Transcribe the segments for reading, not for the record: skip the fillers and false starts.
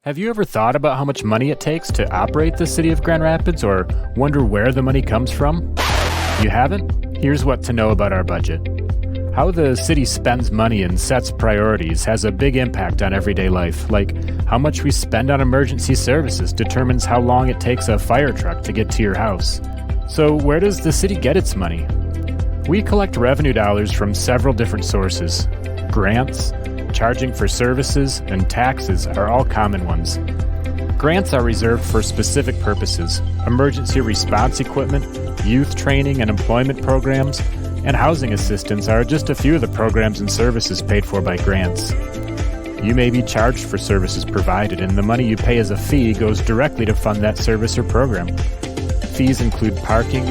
Have you ever thought about how much money it takes to operate the city of Grand Rapids, or wonder where the money comes from? You haven't? Here's what to know about our budget. How the city spends money and sets priorities has a big impact on everyday life, like how much we spend on emergency services determines how long it takes a fire truck to get to your house. So where does the city get its money? We collect revenue dollars from several different sources. Grants, charging for services, and taxes are all common ones. Grants are reserved for specific purposes: emergency response equipment, youth training and employment programs, and housing assistance are just a few of the programs and services paid for by grants. You may be charged for services provided, and the money you pay as a fee goes directly to fund that service or program. Fees include parking,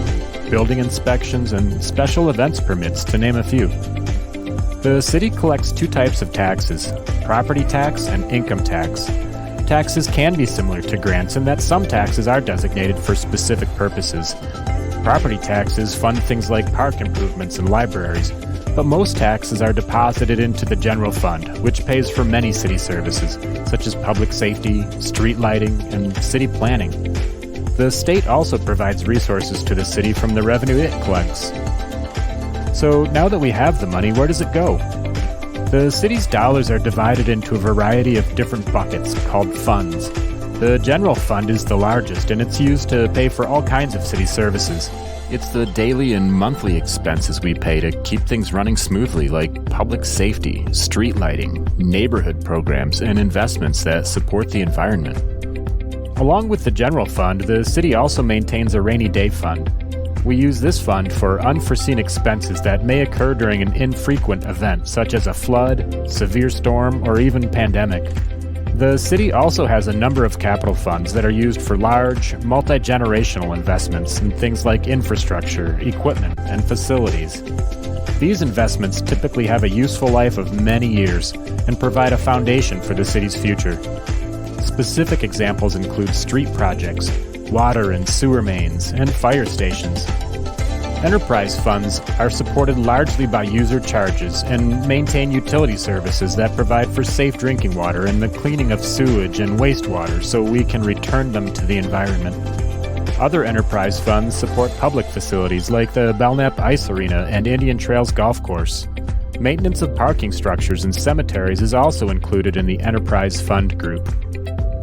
building inspections, and special events permits, to name a few. The city collects two types of taxes: property tax and income tax. Taxes can be similar to grants in that some taxes are designated for specific purposes. Property taxes fund things like park improvements and libraries, but most taxes are deposited into the general fund, which pays for many city services, such as public safety, street lighting, and city planning. The state also provides resources to the city from the revenue it collects. So now that we have the money, where does it go? The city's dollars are divided into a variety of different buckets called funds. The general fund is the largest, and it's used to pay for all kinds of city services. It's the daily and monthly expenses we pay to keep things running smoothly, like public safety, street lighting, neighborhood programs, and investments that support the environment. Along with the general fund, the city also maintains a rainy day fund. We use this fund for unforeseen expenses that may occur during an infrequent event, such as a flood, severe storm, or even pandemic. The city also has a number of capital funds that are used for large, multi-generational investments in things like infrastructure, equipment, and facilities. These investments typically have a useful life of many years and provide a foundation for the city's future. Specific examples include street projects, water and sewer mains, and fire stations. Enterprise funds are supported largely by user charges and maintain utility services that provide for safe drinking water and the cleaning of sewage and wastewater so we can return them to the environment. Other enterprise funds support public facilities like the Belknap Ice Arena and Indian Trails Golf Course. Maintenance of parking structures and cemeteries is also included in the enterprise fund group.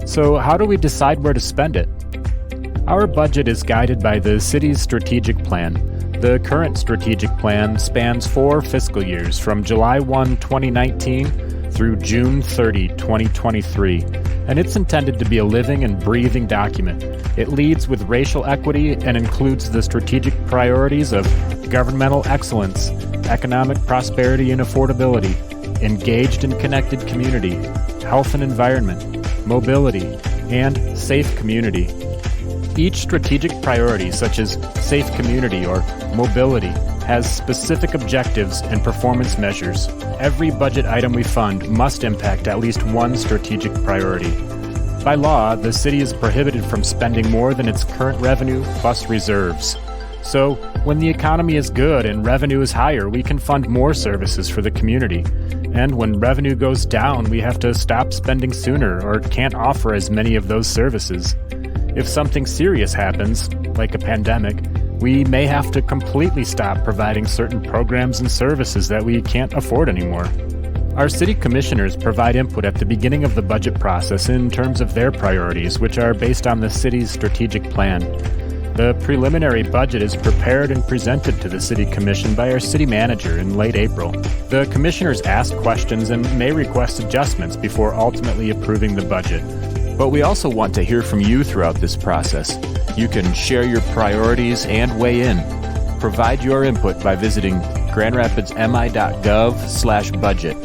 So how do we decide where to spend it? Our budget is guided by the city's strategic plan. The current strategic plan spans 4 fiscal years from July 1, 2019 through June 30, 2023, and it's intended to be a living and breathing document. It leads with racial equity and includes the strategic priorities of governmental excellence, economic prosperity and affordability, engaged and connected community, health and environment, mobility, and safe community. Each strategic priority, such as safe community or mobility, has specific objectives and performance measures. Every budget item we fund must impact at least one strategic priority. By law, the city is prohibited from spending more than its current revenue plus reserves. So, when the economy is good and revenue is higher, we can fund more services for the community. And when revenue goes down, we have to stop spending sooner or can't offer as many of those services. If something serious happens, like a pandemic, we may have to completely stop providing certain programs and services that we can't afford anymore. Our city commissioners provide input at the beginning of the budget process in terms of their priorities, which are based on the city's strategic plan. The preliminary budget is prepared and presented to the City Commission by our city manager in late April. The commissioners ask questions and may request adjustments before ultimately approving the budget. But we also want to hear from you throughout this process. You can share your priorities and weigh in. Provide your input by visiting grandrapidsmi.gov/budget.